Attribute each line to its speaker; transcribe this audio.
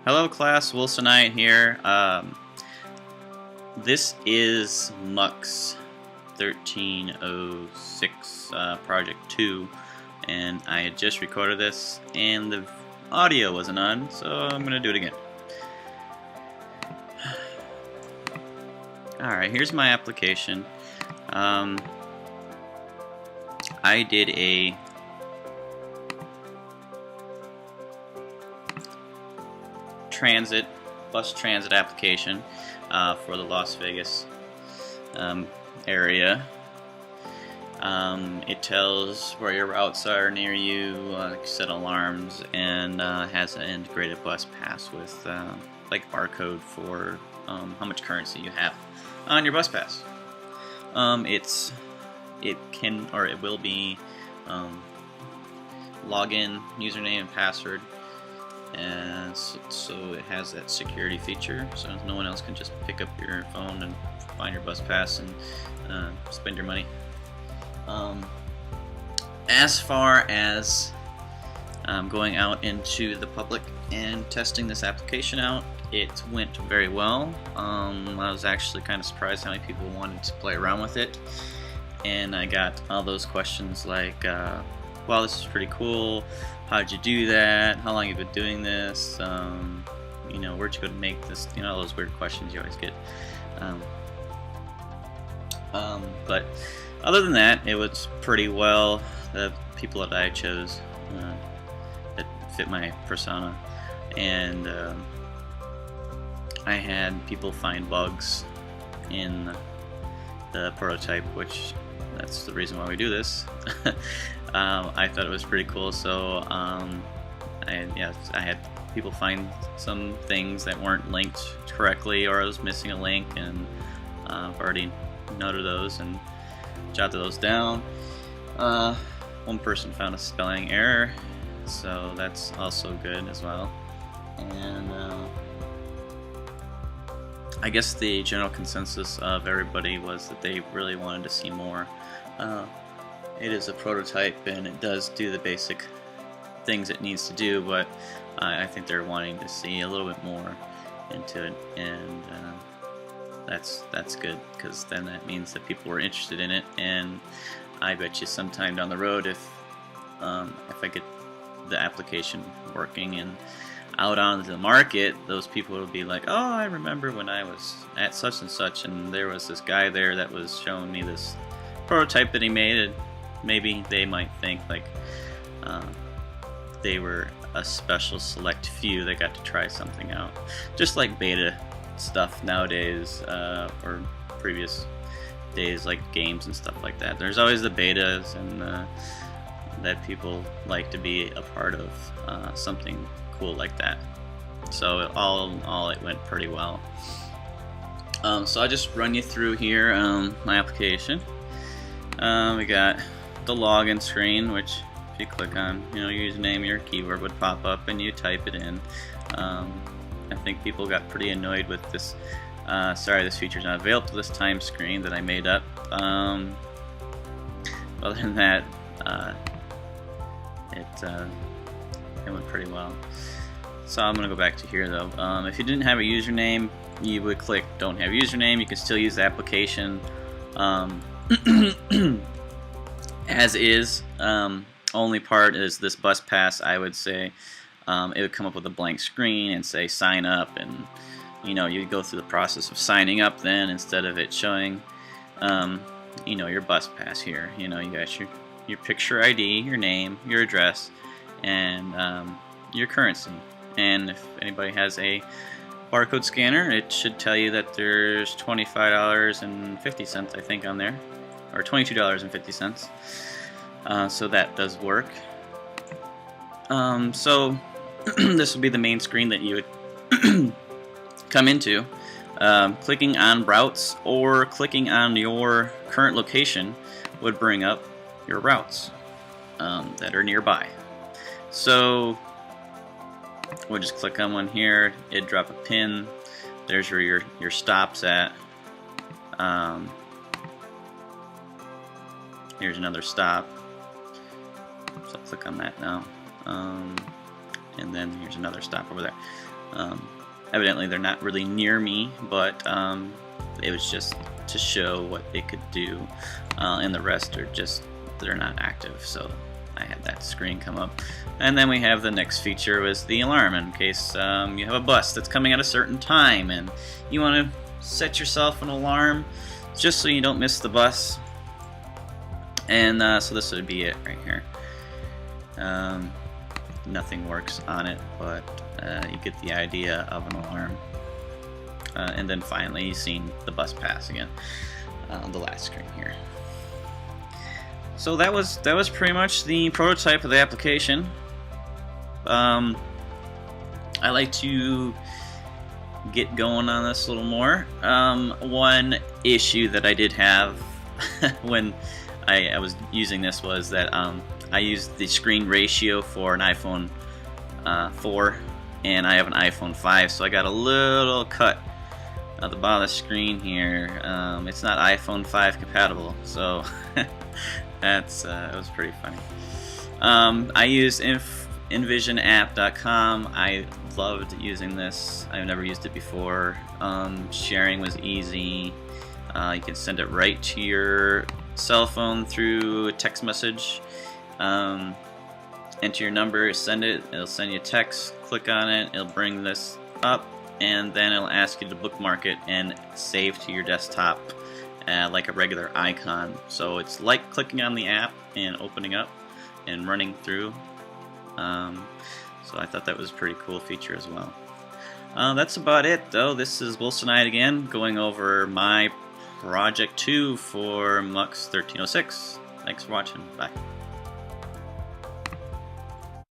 Speaker 1: Hello class, Wilsonite here. This is MUX 1306 Project 2, and I had just recorded this and the audio wasn't on, so I'm going to do it again. Alright, here's my application. I did a bus transit application for the Las Vegas area. It tells where your routes are near you, set alarms, and has an integrated bus pass with like barcode for how much currency you have on your bus pass. It will be login, username, and password. And so it has that security feature, so no one else can just pick up your phone and find your bus pass and spend your money. As far as going out into the public and testing this application out, it went very well. I was actually kind of surprised how many people wanted to play around with it, and I got all those questions like, wow, this is pretty cool. How'd you do that? How long have you been doing this? You know, where'd you go to make this? You know, all those weird questions you always get. But other than that, it was pretty well. The people that I chose that fit my persona, and I had people find bugs in the prototype, which that's the reason why we do this. I thought it was pretty cool, so I had people find some things that weren't linked correctly, or I was missing a link, and I've already noted those and jotted those down. One person found a spelling error, so that's also good as well. And I guess the general consensus of everybody was that they really wanted to see more. It is a prototype and it does do the basic things it needs to do, but I think they're wanting to see a little bit more into it, and that's good, because then that means that people were interested in it. And I bet you sometime down the road, if I get the application working and out onto the market, those people will be like, oh, I remember when I was at such and such, and there was this guy there that was showing me this prototype that he made. And maybe they might think like they were a special select few that got to try something out, just like beta stuff nowadays, or previous days, like games and stuff like that. There's always the betas, and that people like to be a part of something cool like that. So all it went pretty well. So I'll just run you through here my application. We got the login screen, which if you click on, you know, your username, your keyword would pop up and you type it in. I think people got pretty annoyed with this sorry, this feature is not available to this time screen that I made up. Other than that, it went pretty well. So I'm gonna go back to here though. If you didn't have a username, you would click don't have username. You can still use the application as is. Only part is this bus pass. I would say it would come up with a blank screen and say sign up, and you know, you go through the process of signing up then, instead of it showing you know, your bus pass here. You know, you got your picture ID, your name, your address, and your currency. And if anybody has a barcode scanner, it should tell you that there's $25.50 I think on there, or $22.50. So that does work. So this will be the main screen that you would come into. Clicking on routes or clicking on your current location would bring up your routes that are nearby. So we'll just click on one here. It'd drop a pin. There's where your stops at. Here's another stop. So I'll click on that now. And then here's another stop over there. Evidently they're not really near me, but it was just to show what it could do, and the rest are just, they're not active, so I had that screen come up. And then we have the next feature was the alarm, in case you have a bus that's coming at a certain time and you want to set yourself an alarm just so you don't miss the bus. And so this would be it right here. Nothing works on it, but you get the idea of an alarm. And then finally you've seen the bus pass again on the last screen here. So that was pretty much the prototype of the application. I like to get going on this a little more. One issue that I did have when I was using this was that I used the screen ratio for an iPhone 4, and I have an iPhone 5, so I got a little cut at the bottom of the screen here. It's not iPhone 5 compatible, so that's it was pretty funny. I used envisionapp.com. I loved using this. I've never used it before. Sharing was easy. You can send it right to your cell phone through a text message. Enter your number, send it, it'll send you a text, click on it, it'll bring this up, and then it'll ask you to bookmark it and save to your desktop like a regular icon. So it's like clicking on the app and opening up and running through. So I thought that was a pretty cool feature as well. That's about it though. This is Wilsonite again, going over my Project 2 for MUX 1306. Thanks for watching. Bye.